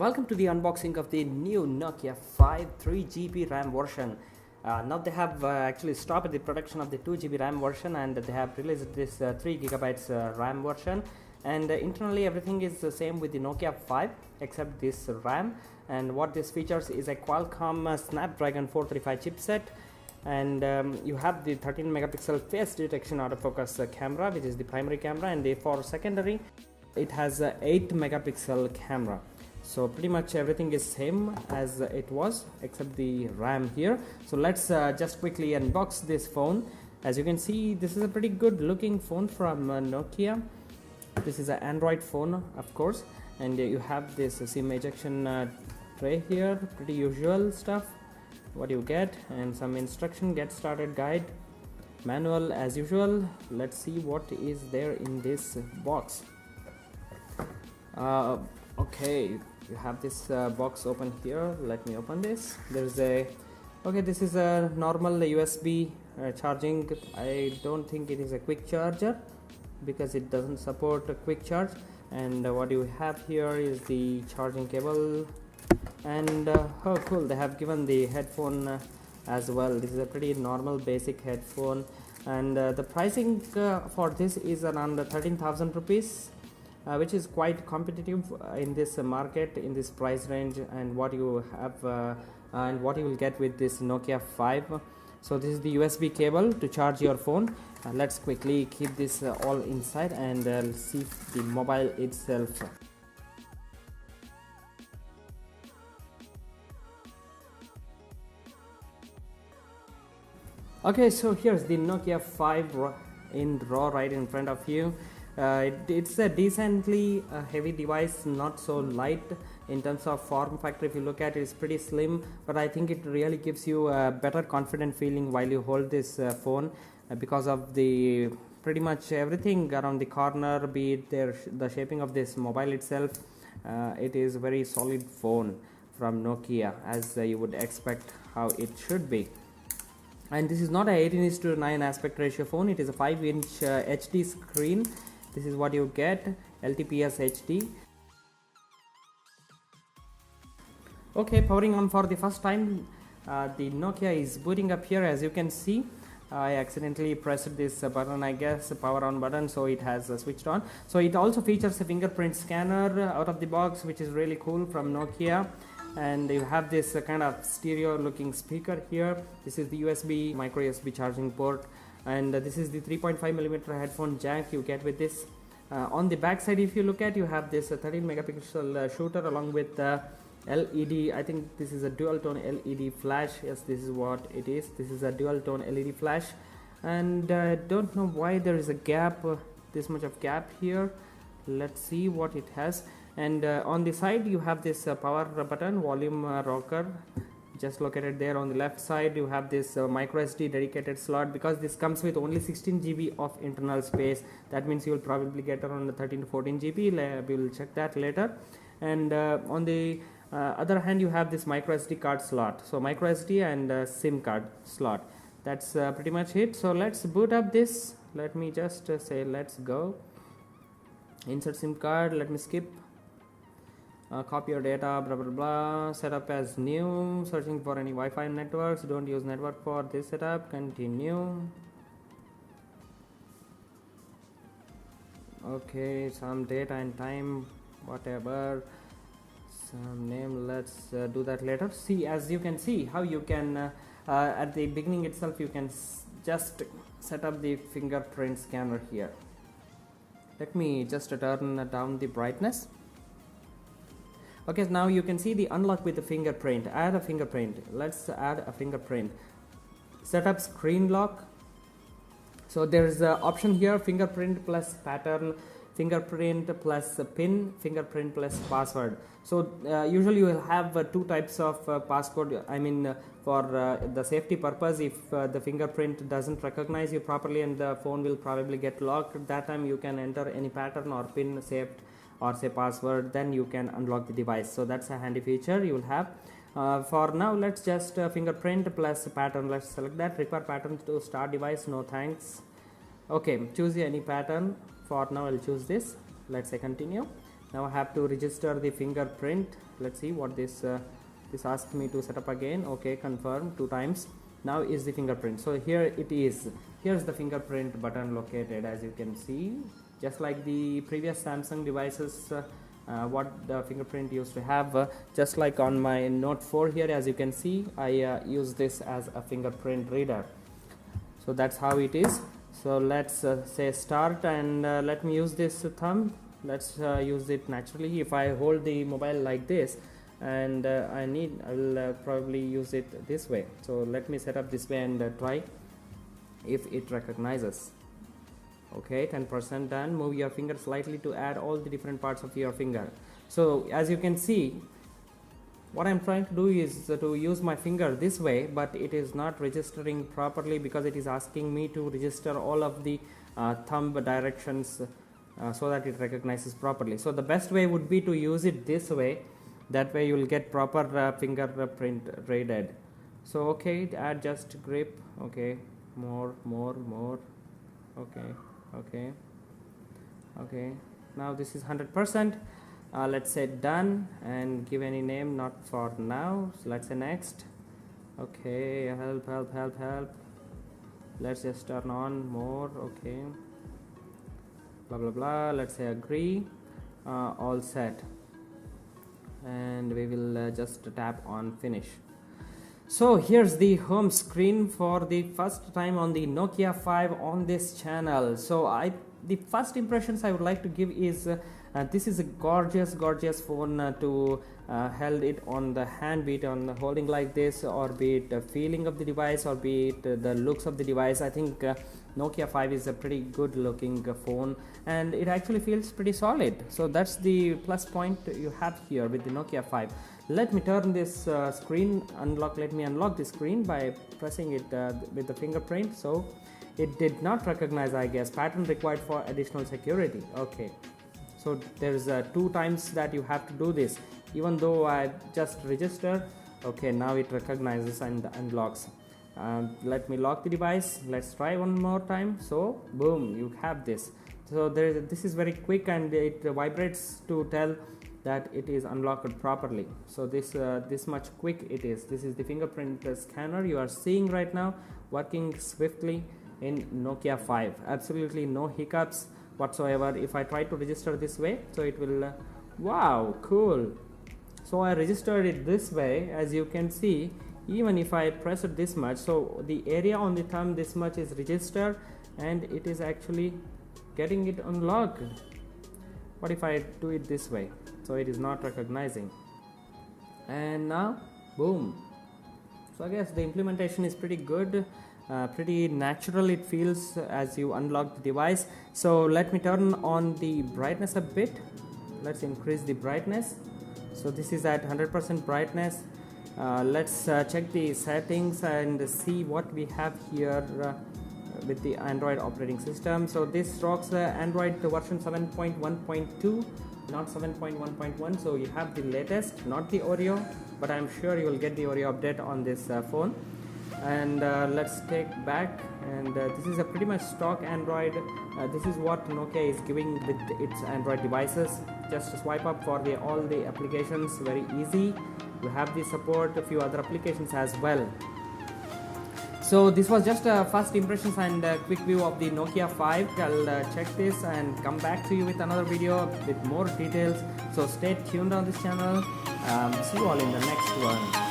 Welcome to the unboxing of the new Nokia 5 3GB RAM version. Now they have actually stopped the production of the 2GB RAM version, and they have released this 3GB RAM version. And internally everything is the same with the Nokia 5 except this RAM. And what this features is a Qualcomm Snapdragon 435 chipset. And you have the 13 megapixel face detection autofocus camera, which is the primary camera, and for secondary it has a 8 megapixel camera. So pretty much everything is same as it was except the RAM here. So let's just quickly unbox this phone. As you can see, this is a pretty good looking phone from Nokia. This is an Android phone, of course, and you have this SIM ejection tray here. Pretty usual stuff what you get, and some instruction, get started guide, manual as usual. Let's see what is there in this box. Okay, you have this box open here. Let me open this. There's a this is a normal USB charging. I don't think it is a quick charger because it doesn't support a quick charge. And what you have here is the charging cable. And oh cool, they have given the headphone as well. This is a pretty normal basic headphone, and the pricing for this is around 13,000 rupees, which is quite competitive in this market, in this price range, and what you have and what you will get with this Nokia 5. So this is the USB cable to charge your phone. Let's quickly keep this all inside and see the mobile itself. Okay, so here's the Nokia 5 in raw right in front of you. It's a decently heavy device, not so light in terms of form factor. If you look at it, it's pretty slim, but I think it really gives you a better confident feeling while you hold this phone because of the pretty much everything around the corner, be it the shaping of this mobile itself. It is a very solid phone from Nokia, as you would expect how it should be. And this is not a 18:9 aspect ratio phone. It is a 5-inch HD screen. This is what you get, LTPS HD. Okay, powering on for the first time. The Nokia is booting up here. As you can see, I accidentally pressed this button, I guess, power on button, so it has switched on. So it also features a fingerprint scanner out of the box, which is really cool from Nokia. And you have this kind of stereo looking speaker here. This is the USB micro USB charging port, and this is the 3.5mm headphone jack you get with this. On the back side, if you look at, you have this 13 megapixel shooter along with LED. I think this is a dual tone LED flash. Yes, this is what it is. This is a dual tone LED flash, and I don't know why there is a gap, this much of gap here. Let's see what it has. And on the side you have this power button, volume rocker, just located there. On the left side you have this micro SD dedicated slot. Because this comes with only 16 GB of internal space, that means you will probably get around 13 to 14 GB. We will check that later. And on the other hand, you have this micro SD card slot, so micro SD and SIM card slot. That's pretty much it. So let's boot up this. Let me just say let's go. Insert SIM card, let me skip. Copy your data, blah blah blah. Setup as new, searching for any Wi-Fi networks, don't use network for this setup. Continue. Okay, some data and time, whatever, some name, let's do that later. See, as you can see how you can at the beginning itself you can just set up the fingerprint scanner here. Let me just turn down the brightness. Okay, now you can see the unlock with the fingerprint. Add a fingerprint. Let's add a fingerprint. Setup screen lock. So there is an option here: fingerprint plus pattern, fingerprint plus pin, fingerprint plus password. So usually you will have two types of passcode. I mean, for the safety purpose, if the fingerprint doesn't recognize you properly and the phone will probably get locked, at that time you can enter any pattern or pin saved or say password, then you can unlock the device. So that's a handy feature you will have. For now, let's just fingerprint plus pattern. Let's select that. Require pattern to start device, no thanks. Okay, choose any pattern. For now I'll choose this. Let's say continue. Now I have to register the fingerprint. Let's see what this this asked me to set up again. Okay, confirm 2 times. Now is the fingerprint. So here it is. Here's the fingerprint button located, as you can see, just like the previous Samsung devices. What the fingerprint used to have, just like on my Note 4 here, as you can see, I use this as a fingerprint reader. So that's how it is. So let's say start, and let me use this thumb. Let's use it naturally. If I hold the mobile like this, and I will probably use it this way. So let me set up this way and try if it recognizes. Okay, 10% done. Move your finger slightly to add all the different parts of your finger. So as you can see, what I'm trying to do is to use my finger this way, but it is not registering properly because it is asking me to register all of the thumb directions so that it recognizes properly. So the best way would be to use it this way. That way you will get proper fingerprint readed. So okay, add just grip. Okay, more. Okay, now this is 100%. Let's say done and give any name, not for now. So let's say next. Okay, help. Let's just turn on more. Okay, blah blah blah. Let's say agree. All set, and we will just tap on finish. So here's the home screen for the first time on the Nokia 5 on this channel. So the first impressions I would like to give is this is a gorgeous phone to held it on the hand, be it on holding like this, or be it feeling of the device, or be it the looks of the device. I think Nokia 5 is a pretty good looking phone, and it actually feels pretty solid. So that's the plus point you have here with the Nokia 5. Let me turn this screen, let me unlock the screen by pressing it with the fingerprint. So it did not recognize, I guess, pattern required for additional security. Okay, so there's 2 times that you have to do this, even though I just registered. Okay, now it recognizes and unlocks. Let me lock the device. Let's try one more time. So boom, you have this. So this is very quick, and it vibrates to tell that it is unlocked properly. So this much quick it is. This is the fingerprint scanner you are seeing right now, working swiftly in Nokia 5. Absolutely no hiccups whatsoever. If I try to register this way, so it will wow, cool. So I registered it this way, as you can see. Even if I press it this much, so the area on the thumb this much is registered, and it is actually getting it unlocked. What if I do it this way? So it is not recognizing, and now boom. So I guess the implementation is pretty good, pretty natural it feels as you unlock the device. So let me turn on the brightness a bit. Let's increase the brightness. So this is at 100% brightness. Let's check the settings and see what we have here with the Android operating system. So this rocks Android version 7.1.2, not 7.1.1. so you have the latest, not the Oreo, but I'm sure you will get the Oreo update on this phone. And let's take back, and this is a pretty much stock Android. This is what Nokia is giving with its Android devices. Just swipe up for all the applications, very easy. You have the support a few other applications as well. So this was just a first impressions and a quick view of the Nokia 5. I'll check this and come back to you with another video with more details. So stay tuned on this channel. See you all in the next one.